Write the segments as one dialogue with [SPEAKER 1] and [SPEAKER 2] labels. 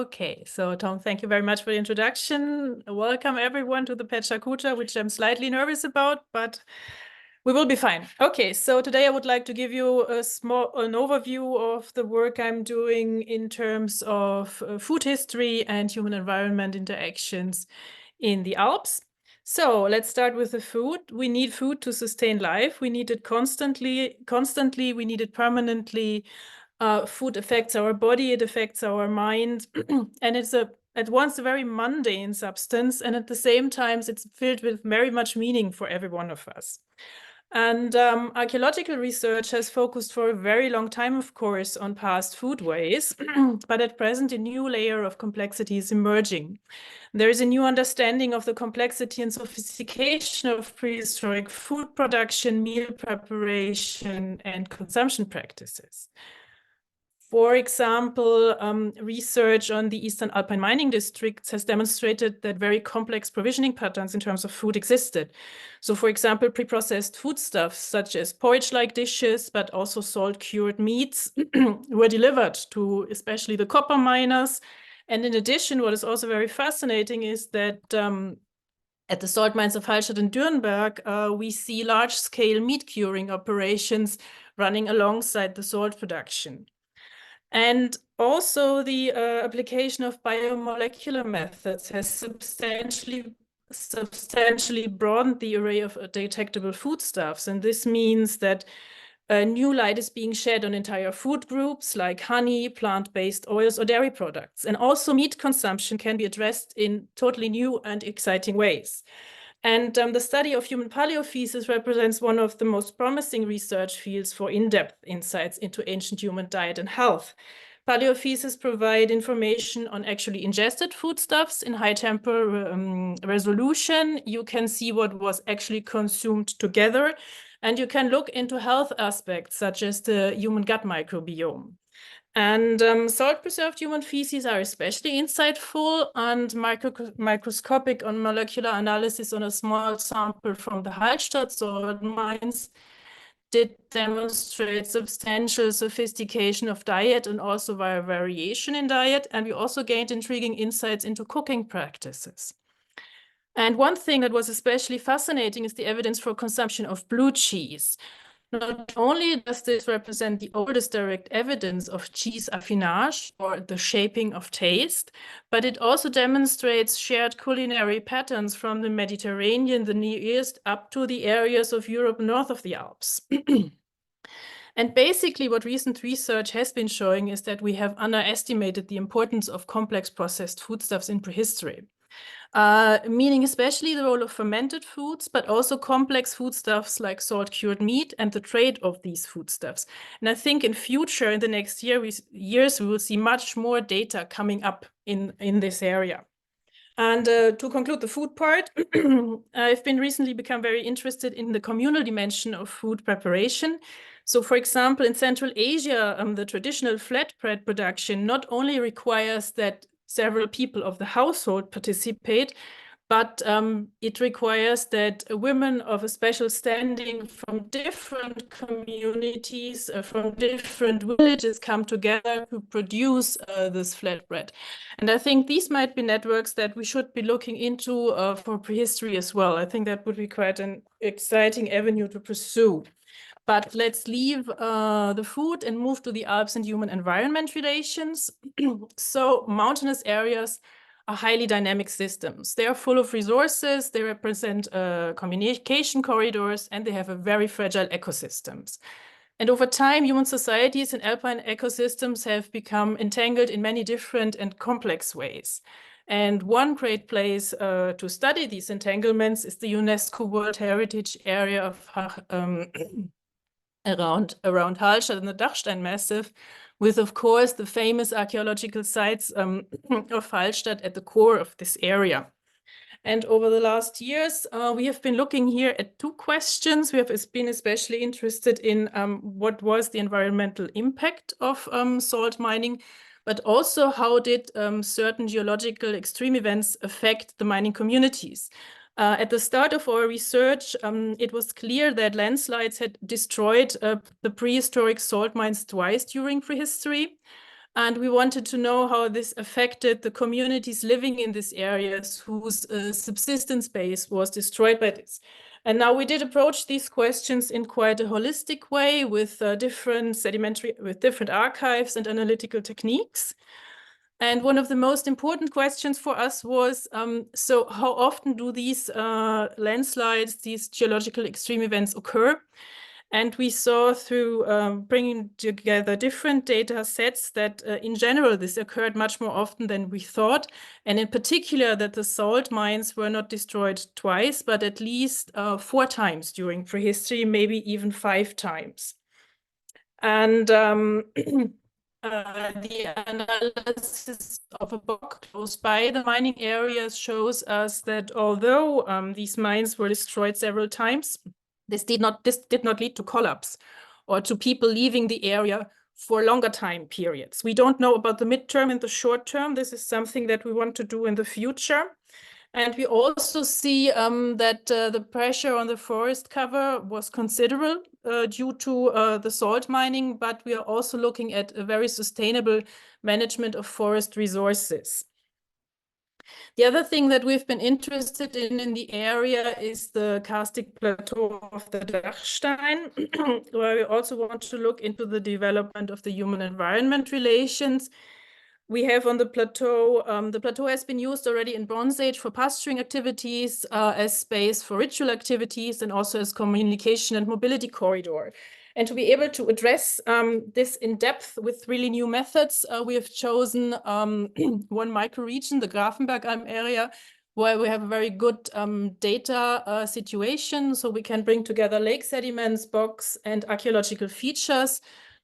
[SPEAKER 1] Okay, so Tom, thank you very much for the introduction. Welcome everyone to the Pecha Kucha, which I'm slightly nervous about, but we will be fine. Okay, so today I would like to give you an overview of the work I'm doing in terms of food history and human environment interactions in the Alps. So let's start with the food. We need food to sustain life. We need it constantly. We need it permanently. Food affects our body, it affects our mind, and it's at once a very mundane substance, and at the same time, it's filled with very much meaning for every one of us. And archaeological research has focused for a very long time, of course, on past foodways, but at present, a new layer of complexity is emerging. There is a new understanding of the complexity and sophistication of prehistoric food production, meal preparation, and consumption practices. For example, research on the Eastern Alpine mining districts has demonstrated that very complex provisioning patterns in terms of food existed. So, for example, pre-processed foodstuffs such as porridge-like dishes, but also salt-cured meats were delivered to especially the copper miners. And in addition, what is also very fascinating is that at the salt mines of Hallstatt and Dürnberg, we see large-scale meat curing operations running alongside the salt production. And also the application of biomolecular methods has substantially broadened the array of detectable foodstuffs. And this means that new light is being shed on entire food groups like honey, plant-based oils, or dairy products. And also meat consumption can be addressed in totally new and exciting ways. And the study of human paleofeces represents one of the most promising research fields for in-depth insights into ancient human diet and health. Paleofeces provide information on actually ingested foodstuffs in high temporal resolution. You can see what was actually consumed together, and you can look into health aspects such as the human gut microbiome. And salt-preserved human feces are especially insightful, and microscopic on molecular analysis on a small sample from the Hallstatt salt mines did demonstrate substantial sophistication of diet and also variation in diet. And we also gained intriguing insights into cooking practices. And one thing that was especially fascinating is the evidence for consumption of blue cheese. Not only does this represent the oldest direct evidence of cheese affinage, or the shaping of taste, but it also demonstrates shared culinary patterns from the Mediterranean, the Near East, up to the areas of Europe north of the Alps. And basically what recent research has been showing is that we have underestimated the importance of complex processed foodstuffs in prehistory. Meaning especially the role of fermented foods, but also complex foodstuffs like salt-cured meat and the trade of these foodstuffs. And I think in future, in the next years, we will see much more data coming up in this area. And to conclude the food part, I've been recently become very interested in the communal dimension of food preparation. So, for example, in Central Asia, the traditional flatbread production not only requires that several people of the household participate, but it requires that women of a special standing from different communities, from different villages come together to produce this flatbread. And I think these might be networks that we should be looking into for prehistory as well. I think that would be quite an exciting avenue to pursue. But let's leave the food and move to the Alps and human environment relations. So mountainous areas are highly dynamic systems. They are full of resources, they represent communication corridors, and they have a very fragile ecosystems. And over time, human societies and alpine ecosystems have become entangled in many different and complex ways. And one great place to study these entanglements is the UNESCO World Heritage Area of around Hallstatt and the Dachstein Massif, with, of course, the famous archaeological sites of Hallstatt at the core of this area. And over the last years, we have been looking here at two questions. We have been especially interested in what was the environmental impact of salt mining, but also how did certain geological extreme events affect the mining communities. At the start of our research, it was clear that landslides had destroyed the prehistoric salt mines twice during prehistory. And we wanted to know how this affected the communities living in these areas whose subsistence base was destroyed by this. And now we did approach these questions in quite a holistic way with different archives and analytical techniques. And one of the most important questions for us was, so how often do these landslides, these geological extreme events occur? And we saw through bringing together different data sets that in general, this occurred much more often than we thought. And in particular, that the salt mines were not destroyed twice, but at least 4 times during prehistory, maybe even 5 times. And the analysis of a bog close by the mining areas shows us that although these mines were destroyed several times, this did not lead to collapse or to people leaving the area for longer time periods. We don't know about the midterm and the short term. This is something that we want to do in the future. And we also see that the pressure on the forest cover was considerable due to the salt mining, but we are also looking at a very sustainable management of forest resources. The other thing that we've been interested in the area is the karstic plateau of the Dachstein, where we also want to look into the development of the human-environment relations. We have on the plateau has been used already in Bronze Age for pasturing activities, as space for ritual activities, and also as communication and mobility corridor. And to be able to address this in depth with really new methods, we have chosen one microregion, the Grafenberg Alm area, where we have a very good data situation. So we can bring together lake sediments, bogs, and archaeological features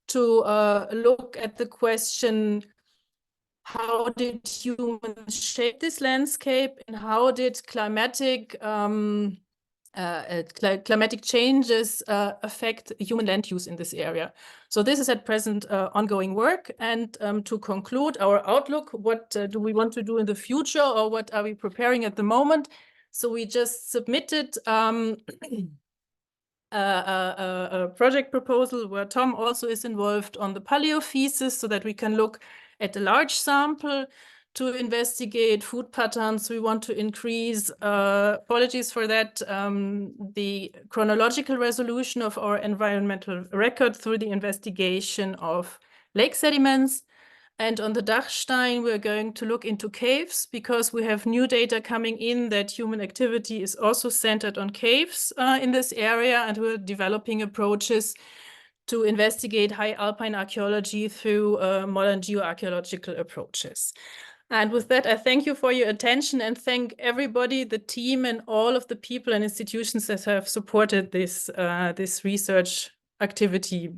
[SPEAKER 1] to look at the question, how did humans shape this landscape, and how did climatic changes affect human land use in this area? So this is at present ongoing work. And to conclude our outlook, what do we want to do in the future, or what are we preparing at the moment? So we just submitted a project proposal where Tom also is involved on the paleothesis, so that we can look at a large sample to investigate food patterns. We want to increase, apologies for that, the chronological resolution of our environmental record through the investigation of lake sediments. And on the Dachstein, we're going to look into caves, because we have new data coming in that human activity is also centered on caves in this area. And we're developing approaches to investigate high alpine archaeology through modern geoarchaeological approaches. And with that, I thank you for your attention, and thank everybody, the team, and all of the people and institutions that have supported this, this research activity.